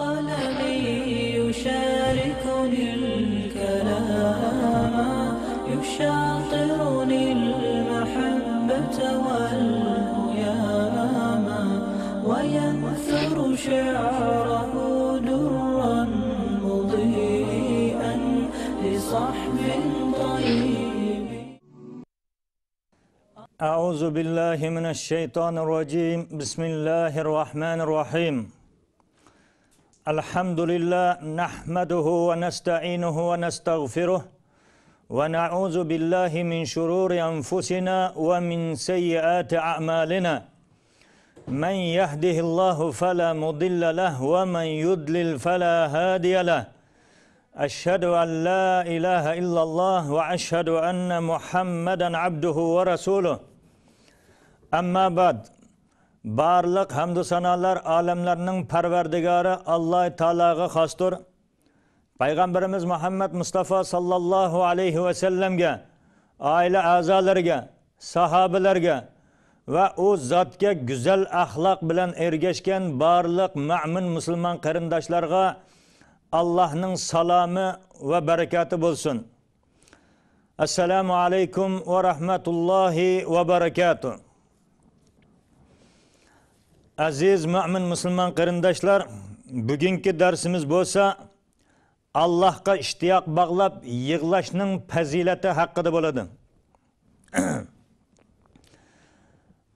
قلمي يشاركني الكلام يشاطرني المحبة والهيام وينثر شعره درا مضيئا لصحب طيب. أعوذ بالله من الشيطان الرجيم. بسم الله الرحمن الرحيم. الحمد لله نحمده ونستعينه ونستغفره ونعوذ بالله من شرور أنفسنا ومن سيئات أعمالنا. من يهده الله فلا مضل له ومن يضلل فلا هادي له. أشهد أن لا إله إلا الله وأشهد أن محمدا عبده ورسوله. أما بعد. Barliq hamdu sanalar alemlerinin perverdigarı Allah Teala'ya xastur. Peygamberimiz Muhammed Mustafa sallallahu aleyhi ve sellemge, aile azalarga, sahabelerge ve o zatga güzel ahlak bilen ergeşken barliq ma'min Müslüman qarindoshlarga Allah'ın salamı ve bereketi bulsun. Esselamu aleyküm ve rahmetullahi ve berekatuhu. Aziz mümin Müslüman qarindoshlar, bugünkü dersimiz bo'lsa Allah'a ishtiyoq bog'lab yig'lashning fazilati haqida bo'ladi.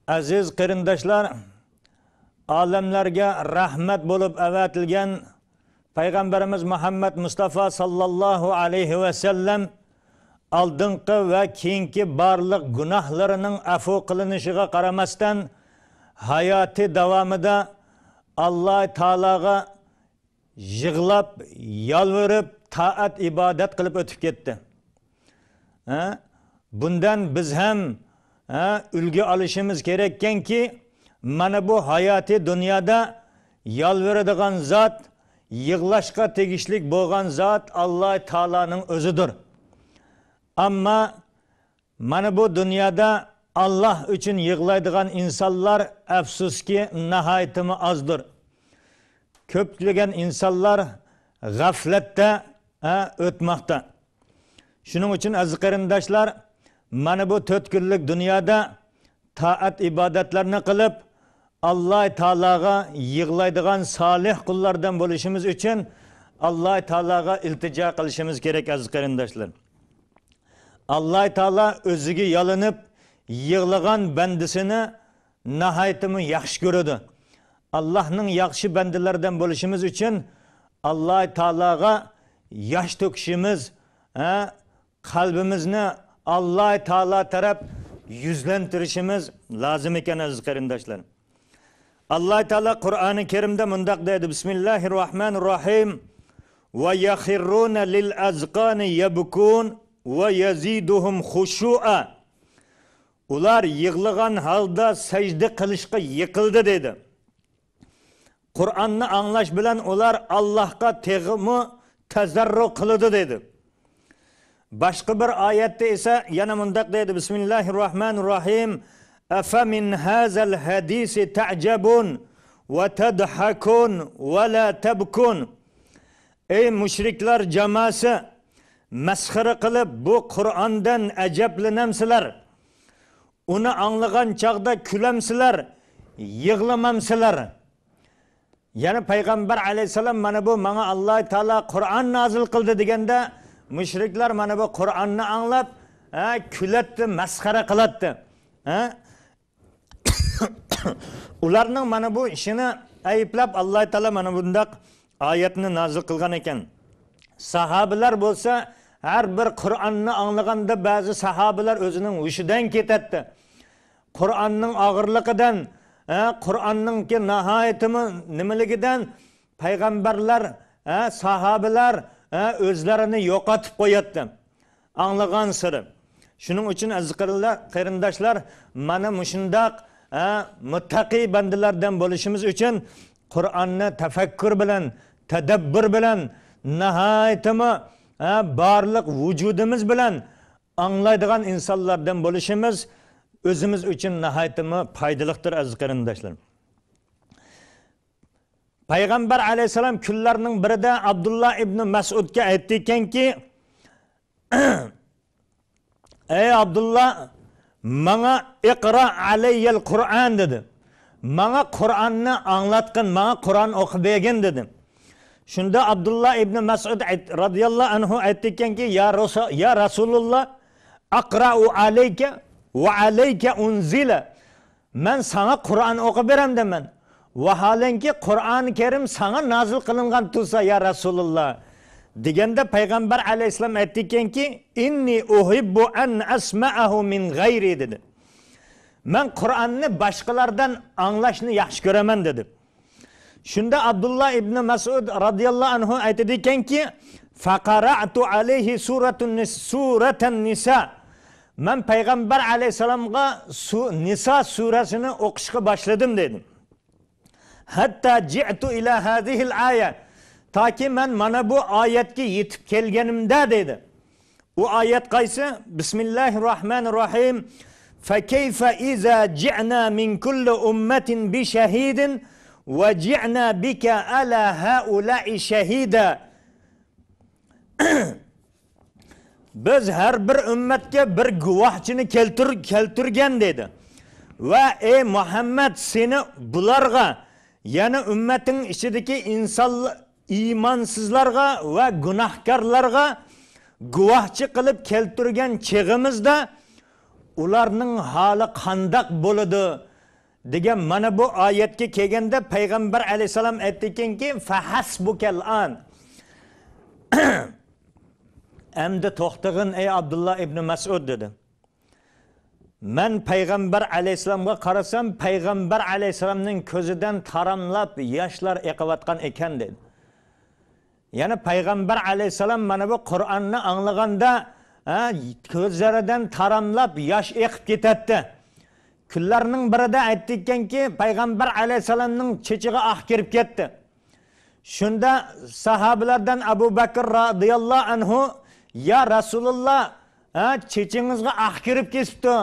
Aziz qarindoshlar, olamlarga rahmat bo'lib avatilgan Peygamberimiz Muhammed Mustafa sallallahu aleyhi ve sellem oldingi va keyingi barliq gunohlarining afv qilinishiga qaramasdan hayatı davamida Allah Teala'ga yig'lab, yalvarıp, taat, ibadet kılıp ötüp gitti. Bundan biz hem ülgü alışımız gerekken ki mana bu hayatı dünyada yalvaradigan zat, yig'lashga tegishlik bo'lgan zat Allah Teala'nın özüdür. Ama mana bu dünyada Allah için yig'laydigan insanlar afsuski nihayetimi azdır. Köpleyen insanlar gaflette ötmekte. Şunun için aziz qarindoshlar, mana bu 4 kunlik dünyada taat ibadetlerini kılıp Allah Teala'ga yig'laydigan salih kullardan bo'lishimiz için Allah Teala'ga iltica qilishimiz gerek aziz qarindoshlar. Allah Teala özüge yalanıp yığılgan bendisini nihayetimi yaxshi ko'radi. Allah'ın yaxshi bendilerden bo'lishimiz için Allah Teala'ga yaş döküşümüz, kalbimizni Allah Teala taraf yüzlentirişimiz lazım eken aziz qarindoshlar. Allah Teala Kur'an-ı Kerim'de mundaq deydi. Bismillahirrahmanirrahim. Ve yakhirruna lil azqani yabkun ve yaziduhum khushu'a. Ular yığılgan halda secde kılışqa yıkıldı dedi. Kur'an'ı anlaş bilen ular Allah'a teğimi tezarru kılıdı dedi. Başka bir ayette ise yana mundaq dedi. Bismillahirrahmanirrahim. Efe min hazel hadisi ta'cabun ve tedhakun ve la tebkun. Ey müşrikler cemaası, meskhara kılıp bu Kur'an'dan acablanamsılar. Onu anlagan çağda külemsiler, yığlamamsiler. Yani Peygamber aleyhisselam mana bu bana Allah Teala Kur'an nazil kıldı degende müşrikler mana bu Kur'an'ı anlap kületti, meskhara kılattı. Ularning mana bu işini ayıplab Allah Teala mana bundaq ayetini nazil kılgan eken. Sahabeler bolsa her bir Kur'an'ı anlaganda bazı sahabeler özünün huşidan ketetti. Kur'an'ın ağırlıkıdan, Kur'an'ın ki nihayetimi nimeligidan peygamberler, sahabeler özlerini yokatıp koyattı. Anlagan sırrı. Şunun için aziz qarindoshlar, mana mushundaq muttaqi bandalardan bo'lishimiz uchun Kur'an'ı tefekkür bilen, tedebbür bilen, nihayetimi barliq vücudumuz bilen anlaydigan insanlardan bo'lishimiz özümüz için nihayetimi faydalıktır aziz qarindoshlar. Payg'ambar alayhissalom kunlarning birida Abdullah ibn Mas'udga aytdi ekanki, ey Abdullah, bana iqra alayyal Qur'an dedi. Bana Qur'anni anglatqin, bana Qur'an o'qib bergin dedi. Shunda Abdullah ibn Mas'ud radhiyallahu anhu aytdi ekanki, ya Rasulullah, aqra'u alayka va alayka unzila. Men sana Qur'an o'qib beraman. Vaholanki Qur'oni Karim sana nazil qilingan tursa ya Rasulullah. Deganda payg'ambar alayhissalom aytdi ekanki, inni uhibbu an asma'ahu min g'ayri dedi. Men Qur'onni boshqalardan anglashni yaxshi ko'raman dedi. Shunda Abdullah ibn Mas'ud radhiyallohu anhu aytdi ekanki, faqara'tu alayhi suratan nisa. Men payg'ambar alayhissalomga Nisa surasini o'qishga boshladim dedi. Hatta ji'tu ila hadihil aya. Taki men mana bu oyatga yetib kelganimda dedi. U oyat qaysi? Bismillahirrohmanirrohim. Fa kayfa iza ji'na min kulli ummatin bi shahidin va ji'na bika ala haula'i shahida. Biz her bir ümmetke bir guvohchini keltirgan dedi. Va ey Muhammad, seni bularga, yani ümmetin içindeki imansızlarga ve günahkarlarga guvohchi qilib keltirgan chig'imizda ularning hali qandaq bo'ladi degan mana bu oyatga kelganda payg'ambar alayhisalom aytdi ekanki, fa hasbukal an. Endi to'xtag'in ey Abdullah ibn Mas'ud dedi. Men payg'ambar alayhisalomga qarasam, payg'ambar alayhisalomning ko'zidan taramlab yoshlar eqayotgan ekan dedi. Yani payg'ambar alayhisalom mana bu Qur'onni anglaganda ko'zlaridan taramlab yosh eqib ketadi. Kunlarning birida aytdi ekanki, payg'ambar alayhisalomning chechig'i oq kirib ketdi. Shunda sahobalardan Abu Bakr radhiyallohu anhu, ya Rasulullah, chechingizga oq kirib ketibdi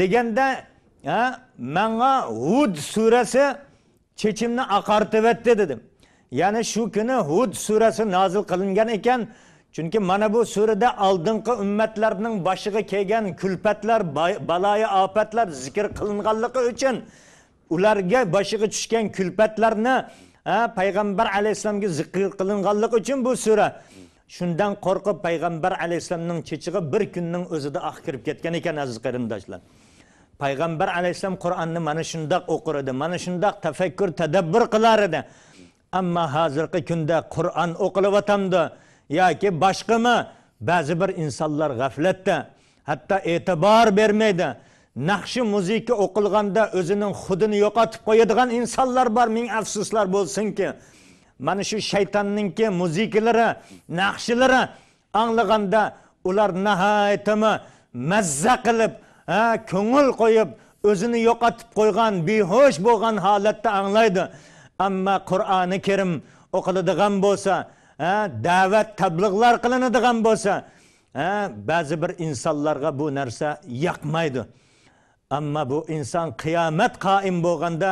deganda, menga Hud surasi chechimni oqartib etdi dedim. Yani şu kuni Hud surasi nazil qilingan ekan. Çünkü mana bu surada oldingi ummatlarning boshiga kelgan kulfatlar, baloyi ofatlar zikr qilinganligi uchun ularga boshiga tushgan kulfatlarni payg'ambar alayhisalomga zikr qilinganligi uchun bu sura. Shundan qo'rqib payg'ambar alayhisalomning chechig'i bir kunning o'zida oq kirib ketgan ekan aziz qarindoshlar. Payg'ambar alayhisalom Qur'onni mana shundoq o'qir edi, mana shundoq tafakkur, tadabbur qilar edi. Amma hozirgi kunda Qur'on o'qilyapti yoki boshqami, ba'zi bir insonlar g'aflatda, hatto e'tibor bermaydi. Naqshi musiqa o'qilganda o'zining xudini yo'qotib qo'yadigan insonlar bor, ming afsuslar bo'lsinki. Mana shu shaytonninki musiqalari, naqshilari anglaganda ular nihoyatimi mazza qilib, ko'ngil qo'yib, o'zini yo'qotib qo'ygan, behosh bo'lgan holatda anglaydi. Amma Qur'oni Karim o'qiladigan bo'lsa, da'vat tabliğlar qilinadigan bo'lsa, ba'zi bir insonlarga bu narsa yoqmaydi. Amma bu inson qiyomat qoim bo'lganda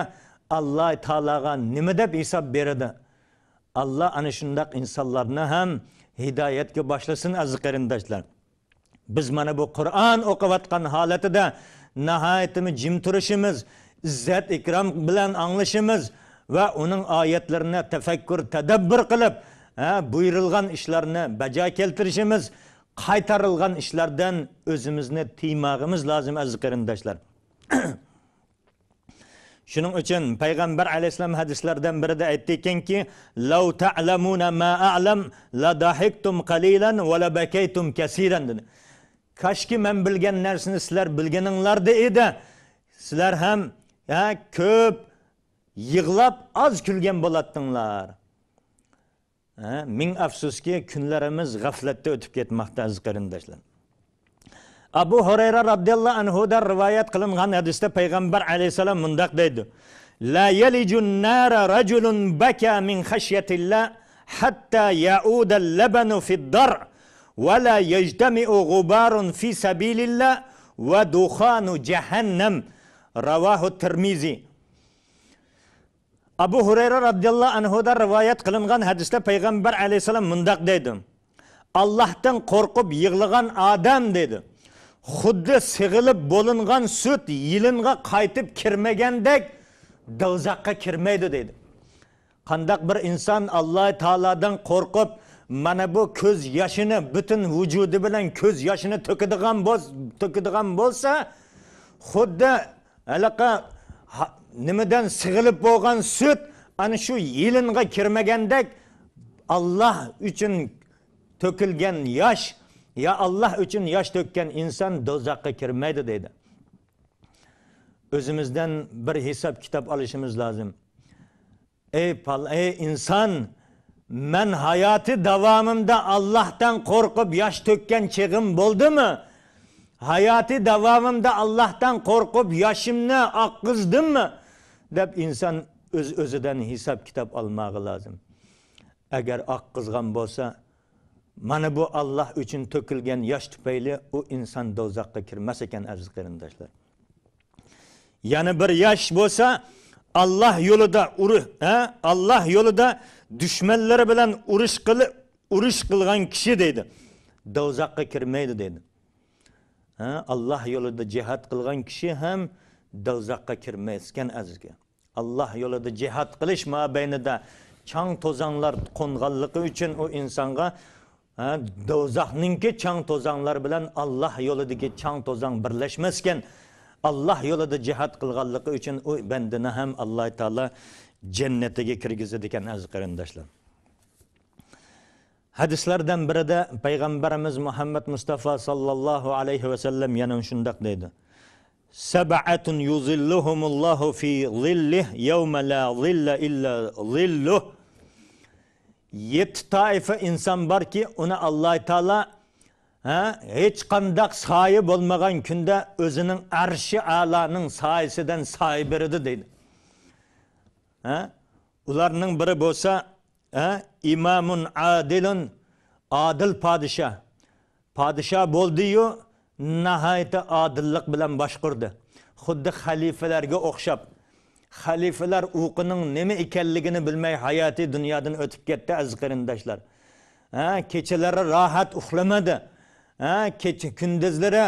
Alloh taolaga nima deb hisob beradi? Allah ana shundoq insonlarni ham hidoyatga boshlasın aziz qarindoshlar. Biz mana bu Qur'on o'qiyotgan holatida nihoyatimi jim turishimiz, izzat ikrom bilan anglashimiz ve onun ayetlerine tefekkür, tadabbur qilib, buyurilgan işlerini bajo keltirishimiz, qaytarilgan işlerden özümüzni tiymag'imiz lazım aziz qarindoshlar. Shuning uchun payg'ambar alayhisalom hadislardan birida aytdi ekanki, "Law ta'lamuna ma a'lam la dahiktum qalilan va la bakaytum kaseeran" dedi. Kaşki men bilgan narsani sizlar bilganinglarda edi, sizlar ham ko'p yig'lab az kulgan bo'latdinglar. Ming afsuski kunlarimiz g'aflatda o'tib ketmoqda aziz qarindoshlar. Abu Hurayra radhiyallohu anhudan rivoyat qilingan hadisda payg'ambar alayhisalom mundaq deydi: "La yalijun nara rajulun baka min khashyatillah hatta ya'uda al-labanu fi ad-dar wa la yajtami'u ghubarun fi sabilillah wa dukhanu jahannam." Ravahu Tirmizi. Abu Hurayra radhiyallohu anhudan rivoyat qilingan hadisda payg'ambar alayhisalom mundoq deydi. Allohdan qo'rqib yig'lagan odam dedi. Xuddi sig'ilib bo'lingan sut yilinga qaytib kirmagandek do'zaxga kirmaydi dedi. Qandaq bir inson Alloh taoladan qo'rqib mana bu ko'z yoshini butun vujudi bilan ko'z yoshini to'kadigan bo'lsa, xuddi alaqa nimadan sig'ilib bo'lgan sut ana shu yilinga kirmagandek Allah uchun to'kilgan yosh ya Allah uchun yosh to'kkan inson do'zaxga kirmaydi dedi. O'zimizdan bir hisob kitob olishimiz lozim. Ey inson, men hayoti davomimda Allohdan qo'rqib yosh to'kkan chig'im bo'ldimi? Hayoti davomimda Allohdan qo'rqib yoshimni oqqizdimmi? Deb inson o'zidan hisob kitob olmog'i lozim. Agar oqqizgan bo'lsa, mana bu Allah uchun to'kilgan yosh tufayli u inson do'zaxga kirmas ekan aziz qarindoshlar. Yana bir yosh bo'lsa, Allah yo'lida düşmanlari bilan urush qilgan kishi deydi. Do'zaxga kirmaydi deydi. Allah yo'lida jihad qilgan kishi ham do'zaxga kirmaydigan azizga. Allah yo'lida jihad qilish mabaynida chang to'zonlar qo'nganligi uchun u insonga do'zaxningki chang to'zonlar bilan Allah yo'lidagi chang to'zon birlashmaskan Allah yo'lida jihad qilganligi uchun u bandini ham Alloh taolo jannatiga kirgizadi ekan aziz qarindoshlar. Hadislardan birida payg'ambarimiz Muhammad Mustafa sallallohu alayhi va sallam yana shunday deydi. Sab'atun yuzilluhumullohu fi zillih yawma la zilla illa zilluh. 7 toifa inson borki, uni Alloh taolo hech qanday soya bo'lmagan kunda o'zining arshi a'loning soyasidan soya beradi deydi. Ularning biri bo'lsa imamun adilun, adil podshoh. Podshoh bo'ldi-yu, nihoyatda adillik bilan boshqurdi. Xuddi xalifalarga o'xshab. Xalifalar o'qining nima ekanligini bilmay hayoti dunyodan o'tib ketdi aziz qarindoshlar. Kechalari rohat uxlamadi. Kunduzlari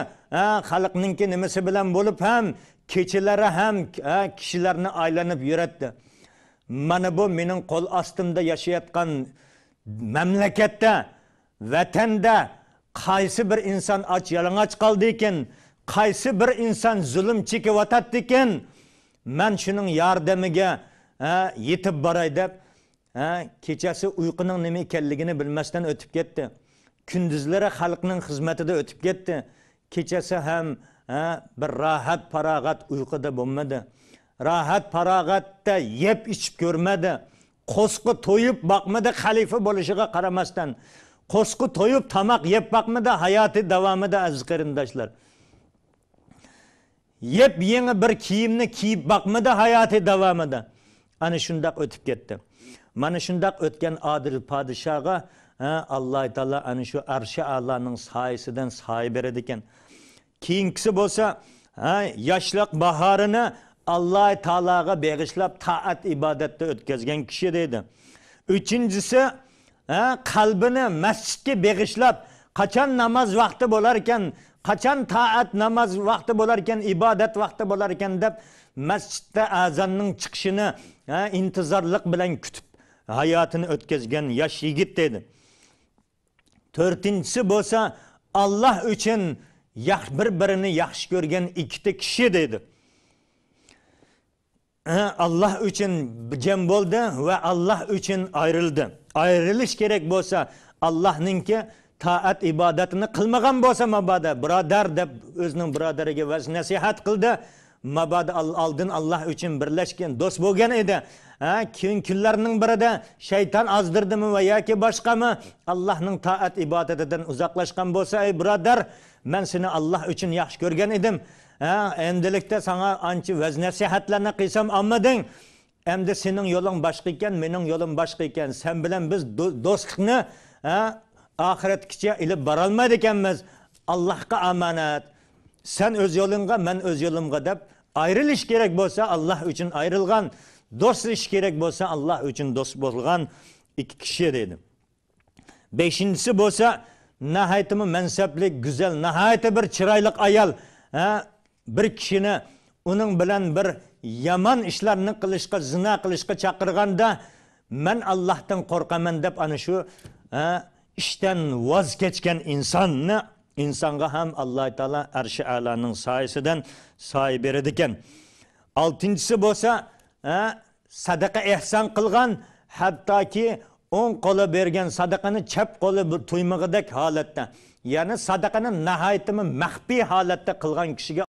xalqningki nimasi bilan bo'lib ham kechalari ham kishilarni aylanib yuratdi. Mana bu mening qo'l ostimda yashayotgan mamlakatda, vatanda qaysi bir inson och yalang'och qoldi ekan, qaysi bir inson zulm chekib o'tadi ekan, men shuning yordamiga yetib boray deb kechasi uyquning nima ekanligini bilmasdan o'tib ketdi. Kunduzlari xalqning xizmatida o'tib ketdi. Kechasi ham bir rohat farog'at uyquda bo'lmadi. Rahat farog'atda yeb ichib ko'rmadi. Qo'sqi to'yib boqmadi xalifa bo'lishiga qaramasdan. Qo'sqi to'yib tamoq yeb boqmadi hayoti davomida aziz qarindoshlar. Yeb yangi bir kiyimni kiyib boqmadi hayoti davomida. Ana shundoq o'tib ketdi. Mana shundoq o'tgan adil podshohga Alloh taolo ana shu arshi Allohning soyasidan soya beradi ekan. Keyingisi bo'lsa, yoshlik bahorini Alloh taologa bag'ishlab taat ibodatda o'tkazgan kishi deydi. Uchinchisi, qalbini masjidga bag'ishlab, qachon namoz vaqti bo'lar ekan, qachon taat namoz vaqti bo'lar ekan, ibodat vaqti bo'lar ekan deb masjidda azonning chiqishini intizorlik bilan kutib hayotini o'tkazgan yosh yigit deydi. To'rtinchisi bo'lsa, Allah uchun bir-birini yaxshi ko'rgan ikkita kishi deydi. Allah uchun jam bo'ldi va Allah uchun ayrildi. Ayrilish kerak bo'lsa, Allohningki taat ibodatini qilmagan bo'lsa mabodo birodar deb o'zining birodariga nasihat qildi. Mabodo oldin Allah uchun birlashgan do'st bo'lgan edi. Kunlarning birida shayton ozdirdimi va yoki boshqami Allohning taat ibodatidan uzoqlashgan bo'lsa, ey birodar, men seni Allah uchun yaxshi ko'rgan edim. Endilikda sana ancha vaz nasihatlarni qilsam olmading. Endi sening yo'ling boshqa ekan, mening yo'lim boshqa ekan. Sen bilan biz do'stlikni oxiratgacha ilib bora olmaydi ekanmiz. Allohga omonat. Sen o'z yo'lingga, men o'z yo'limga deb ayrilish kerak bo'lsa, Allah uchun ayrilgan. do'stlash kerak bo'lsa Allah uchun do'st bo'lgan iki kishi dedi. Beshinchisi bo'lsa nahayatimi mansabli, go'zal, nahayat bir chiroyli ayol, bir kishini uning bilan bir yomon ishlarni qilishga, zina qilishga chaqirganda men Allohdan qo'rqaman deb ana shu ishdan voz kechgan insonga ham Alloh taolo arshi a'loning soyasidan soy beradi ekan. Oltinchisi bo'lsa sadaqa ehson qilgan, hattoki o'ng qo'li bergan sadaqani chap qo'li tuymog'idek holatda, ya'ni sadaqani nihoyatimi maxfiy holatda qilgan kishiga